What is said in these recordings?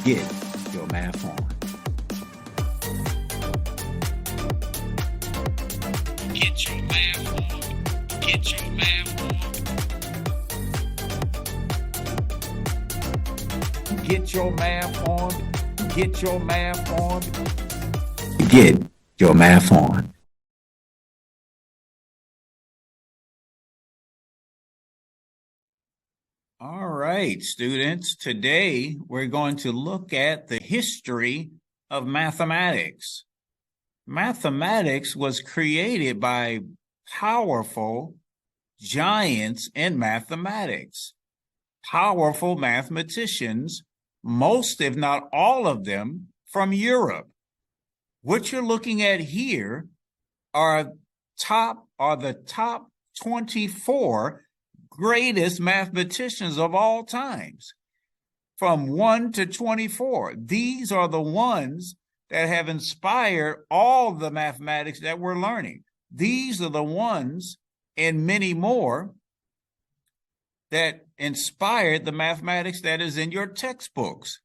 Get your math on. Get your math on. Get your math on. Get your math on. Get your math on. Get your math on. All right, students. Today we're going to look at the history of mathematics. Mathematics was created by powerful giants in mathematics, powerful mathematicians, most if not all of them from Europe. What you're looking at here are the top 24 greatest mathematicians of all times, from 1 to 24. These are the ones that have inspired all the mathematics that we're learning. These are the ones and many more that inspired the mathematics that is in your textbooks.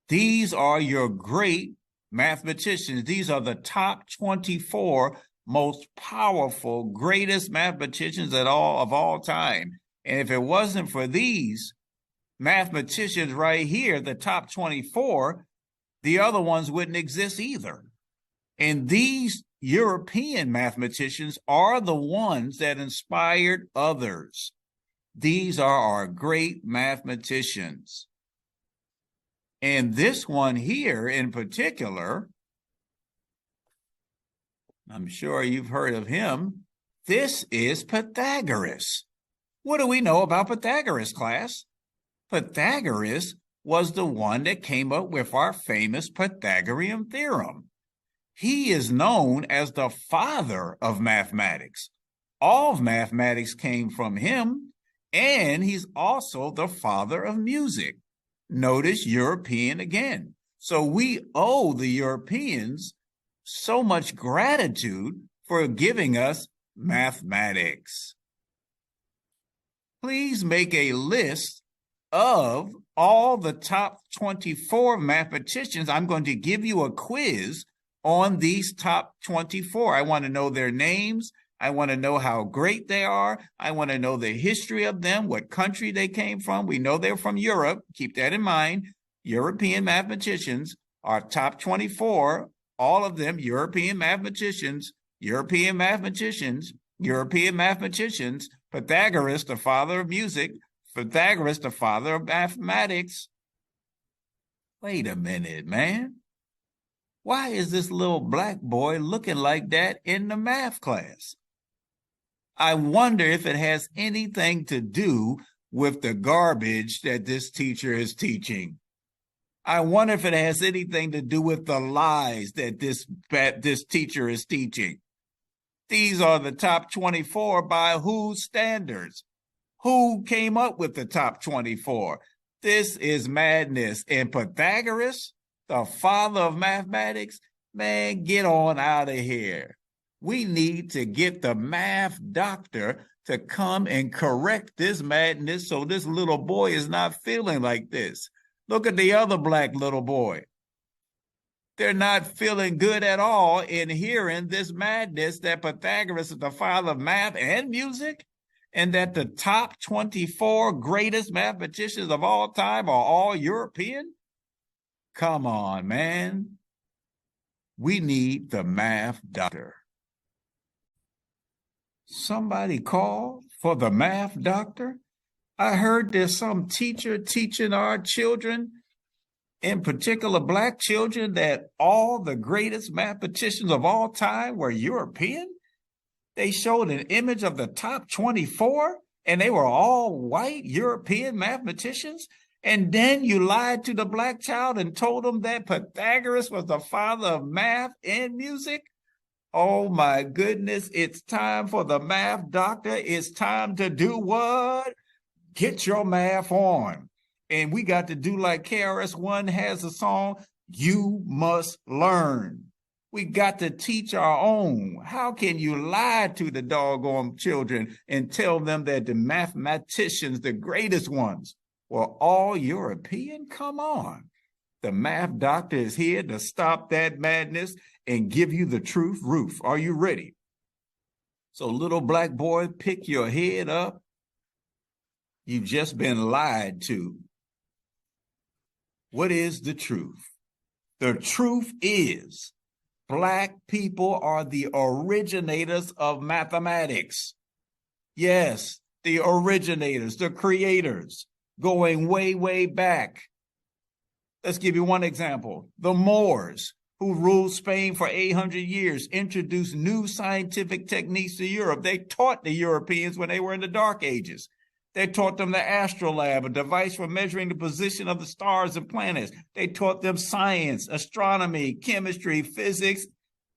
These are your great mathematicians. These are the top 24 most powerful, greatest mathematicians of all time. And if it wasn't for these mathematicians right here, the top 24, the other ones wouldn't exist either. And these European mathematicians are the ones that inspired others. These are our great mathematicians. And this one here in particular, I'm sure you've heard of him. This is Pythagoras. What do we know about Pythagoras, class? Pythagoras was the one that came up with our famous Pythagorean theorem. He is known as the father of mathematics. All of mathematics came from him, and he's also the father of music. Notice European again. So we owe the Europeans so much gratitude for giving us mathematics. Please make a list of all the top 24 mathematicians. I'm going to give you a quiz on these top 24. I want to know their names. I want to know how great they are. I want to know the history of them, what country they came from. We know they're from Europe. Keep that in mind. European mathematicians are top 24. All of them European mathematicians, European mathematicians, European mathematicians. Pythagoras, the father of music. Pythagoras, the father of mathematics. Wait a minute, man. Why is this little black boy looking like that in the math class? I wonder if it has anything to do with the garbage that this teacher is teaching. I wonder if it has anything to do with the lies that this teacher is teaching. These are the top 24 by whose standards? Who came up with the top 24? This is madness. And Pythagoras, the father of mathematics, man, get on out of here. We need to get the math doctor to come and correct this madness so this little boy is not feeling like this. Look at the other black little boy. They're not feeling good at all in hearing this madness that Pythagoras is the father of math and music, and that the top 24 greatest mathematicians of all time are all European. Come on, man. We need the math doctor. Somebody call for the math doctor? I heard there's some teacher teaching our children, in particular black children, that all the greatest mathematicians of all time were European. They showed an image of the top 24, and they were all white European mathematicians. And then you lied to the black child and told him that Pythagoras was the father of math and music. Oh my goodness, it's time for the math doctor. It's time to do what? Get your math on. And we got to do like KRS-One has a song, you must learn. We got to teach our own. How can you lie to the doggone children and tell them that the mathematicians, the greatest ones, were all European? Come on. The math doctor is here to stop that madness and give you the truth roof. Are you ready? So, little black boy, pick your head up. You've just been lied to. What is the truth? The truth is Black people are the originators of mathematics. Yes, the originators, the creators, going way, way back. Let's give you one example. The Moors, who ruled Spain for 800 years, introduced new scientific techniques to Europe. They taught the Europeans when they were in the Dark Ages. They taught them the astrolabe, a device for measuring the position of the stars and planets. They taught them science, astronomy, chemistry, physics,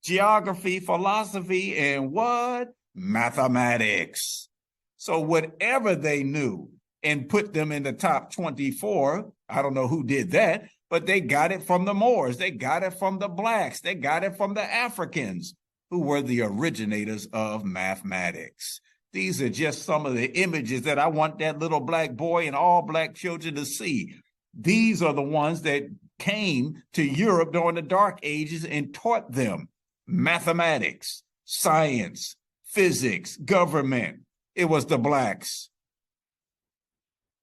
geography, philosophy, and what? Mathematics. So whatever they knew and put them in the top 24, I don't know who did that, but they got it from the Moors. They got it from the Blacks. They got it from the Africans, who were the originators of mathematics. These are just some of the images that I want that little black boy and all Black children to see. These are the ones that came to Europe during the Dark Ages and taught them mathematics, science, physics, government. It was the Blacks.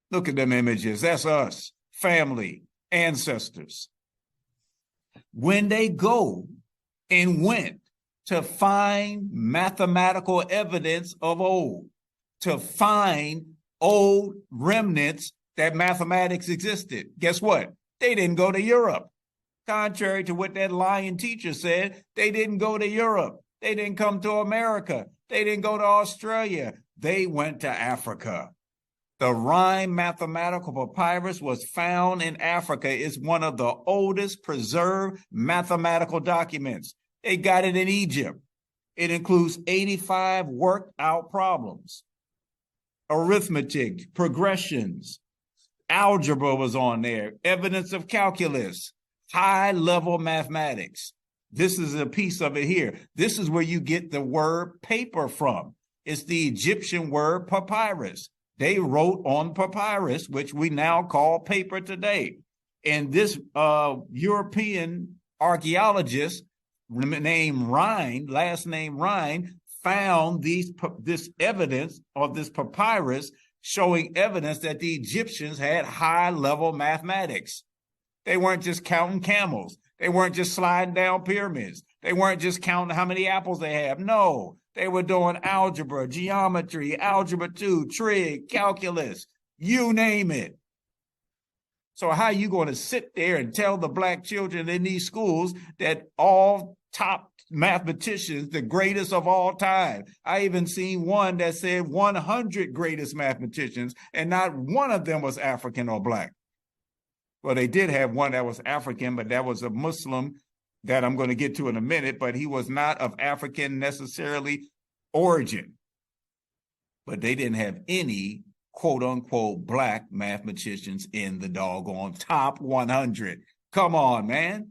Look at them images. That's us, family, ancestors. When they go and went to find mathematical evidence of old, to find old remnants that mathematics existed. Guess what? They didn't go to Europe. Contrary to what that lying teacher said, they didn't go to Europe. They didn't come to America. They didn't go to Australia. They went to Africa. The Rhine mathematical papyrus was found in Africa. It's one of the oldest preserved mathematical documents. They got it in Egypt. It includes 85 worked out problems, arithmetic, progressions, algebra was on there, evidence of calculus, high level mathematics. This is a piece of it here. This is where you get the word paper from. It's the Egyptian word papyrus. They wrote on papyrus, which we now call paper today. And this European archaeologist named Rhine, last name Rhine, found this evidence of this papyrus showing evidence that the Egyptians had high-level mathematics. They weren't just counting camels. They weren't just sliding down pyramids. They weren't just counting how many apples they have. No, they were doing algebra, geometry, algebra 2, trig, calculus, you name it. So how are you going to sit there and tell the Black children in these schools that all top mathematicians, the greatest of all time? I even seen one that said 100 greatest mathematicians, and not one of them was African or Black. Well, they did have one that was African, but that was a Muslim that I'm going to get to in a minute, but he was not of African necessarily origin. But they didn't have any quote unquote Black mathematicians in the doggone top 100. Come on, man.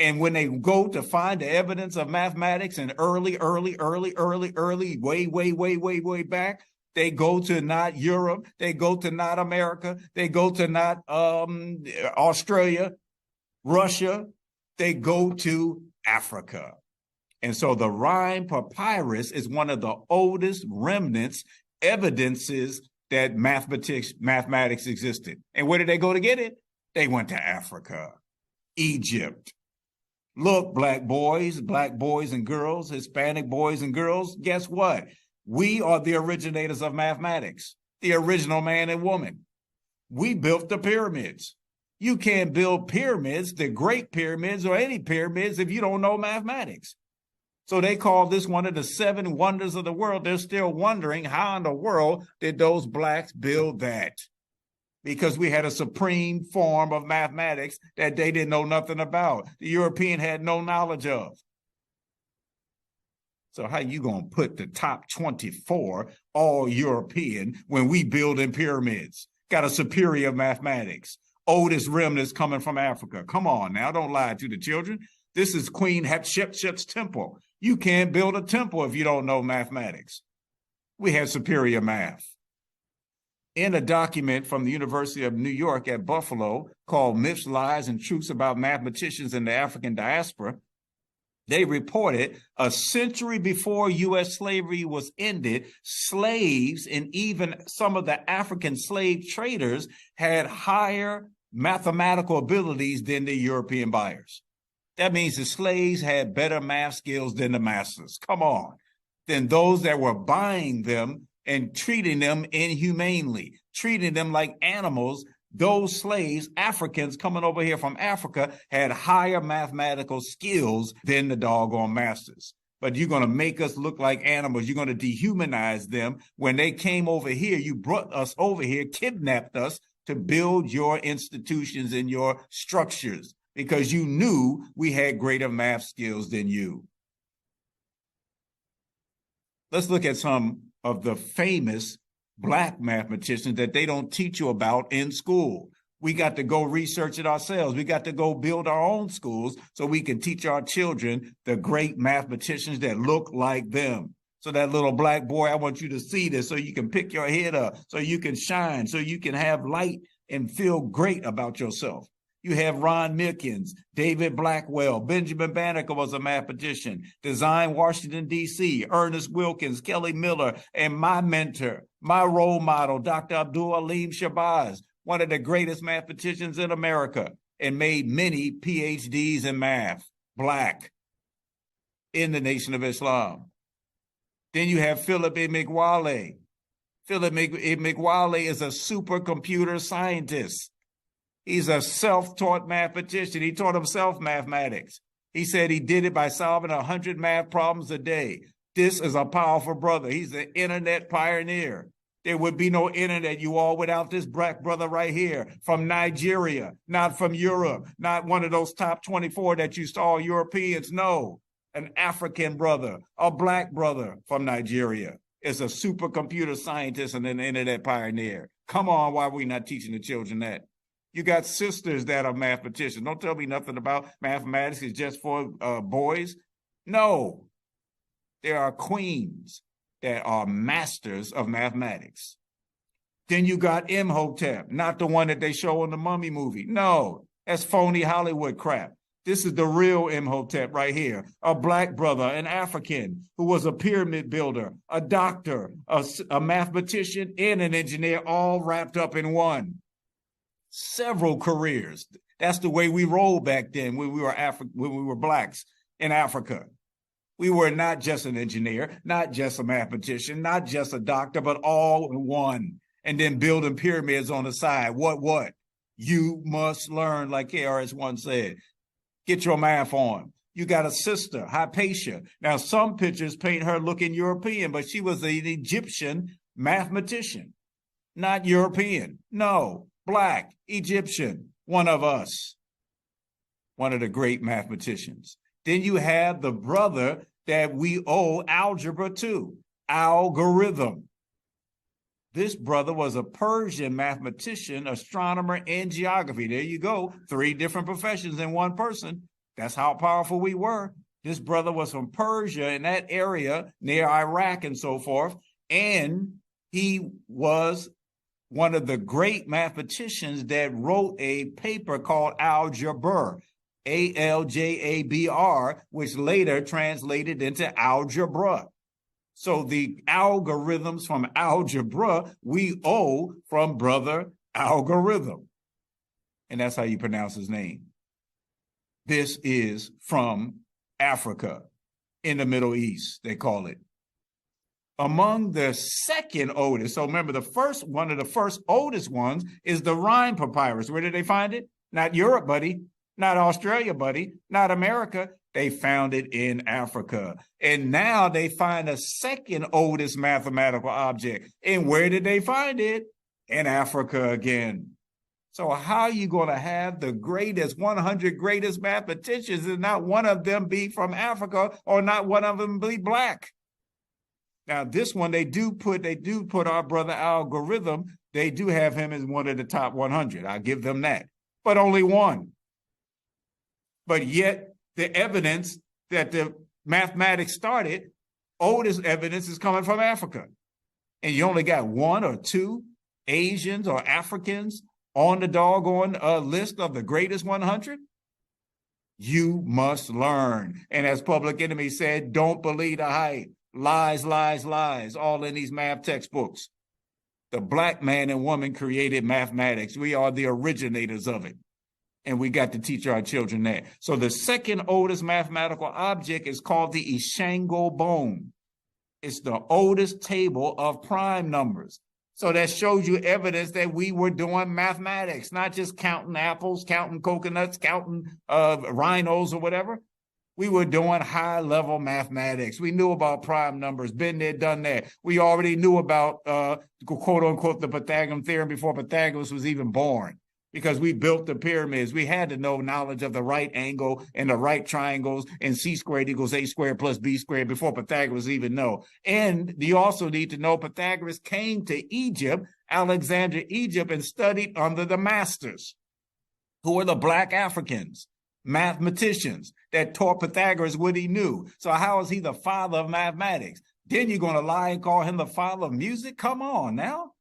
And when they go to find the evidence of mathematics in early, way back, they go to not Europe, they go to not America, they go to not Australia, Russia, they go to Africa. And so the Rhine papyrus is one of the oldest remnants, evidences that mathematics existed. And where did they go to get it? They went to Africa, Egypt. Look, Black boys and girls, Hispanic boys and girls, guess what? We are the originators of mathematics, the original man and woman. We built the pyramids. You can't build pyramids, the Great Pyramids or any pyramids, if you don't know mathematics. So they call this one of the 7 wonders of the world. They're still wondering how in the world did those Blacks build that? Because we had a supreme form of mathematics that they didn't know nothing about. The European had no knowledge of. So how you going to put the top 24 all European when we building pyramids? Got a superior mathematics. Oldest remnants coming from Africa. Come on now, don't lie to the children. This is Queen Hatshepsut's temple. You can't build a temple if you don't know mathematics. We have superior math. In a document from the University of New York at Buffalo called Myths, Lies, and Truths About Mathematicians in the African Diaspora, they reported a century before U.S. slavery was ended, slaves and even some of the African slave traders had higher mathematical abilities than the European buyers. That means the slaves had better math skills than the masters. Come on. Than those that were buying them and treating them inhumanely, treating them like animals. Those slaves, Africans coming over here from Africa, had higher mathematical skills than the doggone masters. But you're going to make us look like animals. You're going to dehumanize them. When they came over here, you brought us over here, kidnapped us to build your institutions and your structures because you knew we had greater math skills than you. Let's look at some of the famous Black mathematicians that they don't teach you about in school. We got to go research it ourselves. We got to go build our own schools so we can teach our children the great mathematicians that look like them. So that little black boy, I want you to see this so you can pick your head up, so you can shine, so you can have light and feel great about yourself. You have Ron Milkins, David Blackwell, Benjamin Banneker was a mathematician, designed Washington, D.C., Ernest Wilkins, Kelly Miller, and my mentor, my role model, Dr. Abdul Aleem Shabazz, one of the greatest mathematicians in America, and made many PhDs in math, Black, in the Nation of Islam. Then you have Philip Emeagwali. Philip Emeagwali is a supercomputer scientist. He's a self-taught mathematician. He taught himself mathematics. He said he did it by solving 100 math problems a day. This is a powerful brother. He's the internet pioneer. There would be no internet, you all, without this black brother right here from Nigeria, not from Europe, not one of those top 24 that you saw Europeans. No, an African brother, a black brother from Nigeria is a supercomputer scientist and an internet pioneer. Come on, why are we not teaching the children that? You got sisters that are mathematicians. Don't tell me nothing about mathematics is just for boys. No, there are queens that are masters of mathematics. Then you got Imhotep, not the one that they show in the Mummy movie. No, that's phony Hollywood crap. This is the real Imhotep right here, a black brother, an African who was a pyramid builder, a doctor, a mathematician, and an engineer, all wrapped up in one. Several careers. That's the way we rolled back then when we were blacks in Africa. We were not just an engineer, not just a mathematician, not just a doctor, but all in one. And then building pyramids on the side. What? You must learn, like KRS-One said. Get your math on. You got a sister, Hypatia. Now, some pictures paint her looking European, but she was an Egyptian mathematician, not European. No. Black, Egyptian, one of us, one of the great mathematicians. Then you have the brother that we owe algebra to, algorithm. This brother was a Persian mathematician, astronomer, and geography. There you go, 3 different professions in one person. That's how powerful we were. This brother was from Persia in that area near Iraq and so forth, and he was one of the great mathematicians that wrote a paper called Algebra, Aljabr, which later translated into algebra. So the algorithms from algebra we owe from brother algorithm. And that's how you pronounce his name. This is from Africa in the Middle East, they call it. Among the second oldest, so remember one of the first oldest ones is the Rhine Papyrus. Where did they find it? Not Europe, buddy. Not Australia, buddy. Not America. They found it in Africa. And now they find a second oldest mathematical object. And where did they find it? In Africa again. So how are you going to have the greatest, 100 greatest mathematicians and not one of them be from Africa or not one of them be black? Now, this one, they do put our brother algorithm. They do have him as one of the top 100. I'll give them that, but only one. But yet the evidence that the mathematics started, oldest evidence is coming from Africa. And you only got 1 or 2 Asians or Africans on the doggone list of the greatest 100? You must learn. And as Public Enemy said, don't believe the hype. Lies, lies, lies, all in these math textbooks. The black man and woman created mathematics. We are the originators of it. And we got to teach our children that. So the second oldest mathematical object is called the Ishango bone. It's the oldest table of prime numbers. So that shows you evidence that we were doing mathematics, not just counting apples, counting coconuts, counting rhinos or whatever. We were doing high-level mathematics. We knew about prime numbers, been there, done that. We already knew about, quote-unquote, the Pythagorean theorem before Pythagoras was even born, because we built the pyramids. We had to know knowledge of the right angle and the right triangles and C squared equals A squared plus B squared before Pythagoras even know. And you also need to know Pythagoras came to Egypt, Alexandria, Egypt, and studied under the masters, who were the black Africans, mathematicians that taught Pythagoras what he knew. So how is he the father of mathematics? Then you're going to lie and call him the father of music? Come on now.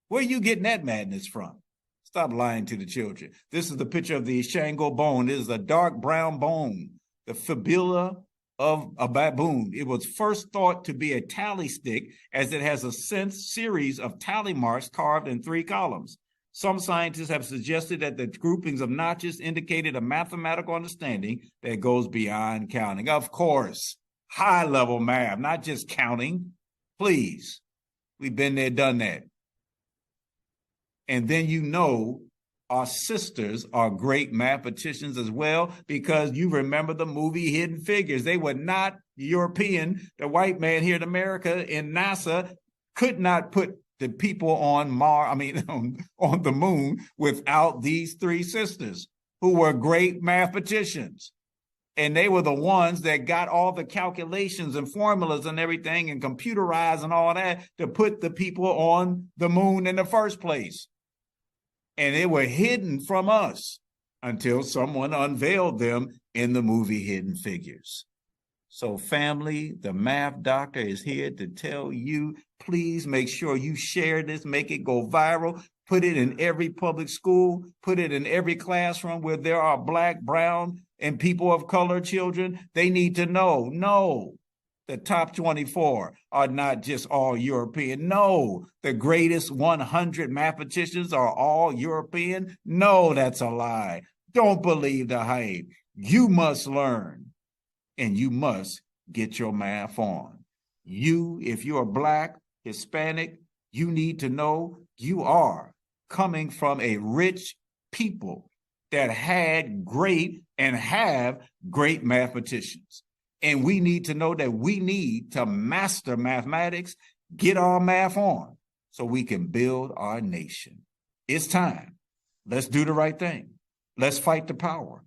Where are you getting that madness from? Stop lying to the children. This is the picture of the Shango bone. It is a dark brown bone, the fibula of a baboon. It was first thought to be a tally stick, as it has a series of tally marks carved in 3 columns. Some scientists have suggested that the groupings of notches indicated a mathematical understanding that goes beyond counting. Of course, high-level math, not just counting. Please, we've been there, done that. And then you know our sisters are great mathematicians as well, because you remember the movie Hidden Figures. They were not European. The white man here in America in NASA could not put the people on on the moon without these 3 sisters who were great mathematicians. And they were the ones that got all the calculations and formulas and everything and computerized and all that to put the people on the moon in the first place. And they were hidden from us until someone unveiled them in the movie Hidden Figures. So family, the Math Doctor is here to tell you, please make sure you share this, make it go viral, put it in every public school, put it in every classroom where there are black, brown, and people of color children. They need to know, no, the top 24 are not just all European. No, the greatest 100 mathematicians are all European. No, that's a lie. Don't believe the hype. You must learn, and you must get your math on. You, if you're black, Hispanic, you need to know you are coming from a rich people that had great and have great mathematicians. And we need to know that we need to master mathematics, get our math on, so we can build our nation. It's time. Let's do the right thing. Let's fight the power.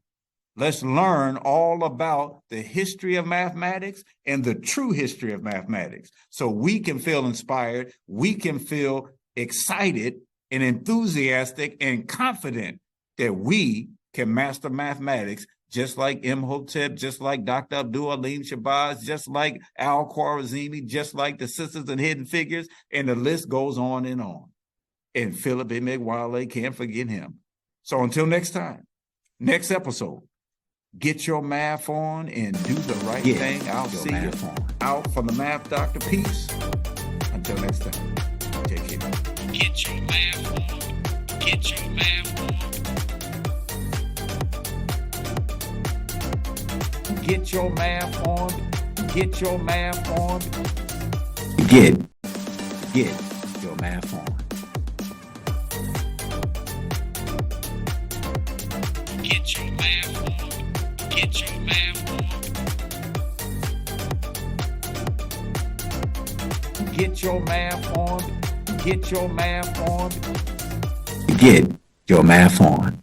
Let's learn all about the history of mathematics and the true history of mathematics, so we can feel inspired, we can feel excited and enthusiastic and confident that we can master mathematics, just like Imhotep, just like Dr. Abdul Alim Shabazz, just like Al-Khwarizmi, just like the Sisters and Hidden Figures, and the list goes on. And Philip Emeagwali, can't forget him. So until next time, next episode, get your math on and do the right thing. I'll see you out from the Math Doctor. Peace. Until next time, take care. Get your math on. Get your math on. Get your math on. Get your math on. Get your math on. Get your math on. Get your math on. Get your math on. Get your math on. Get your math on.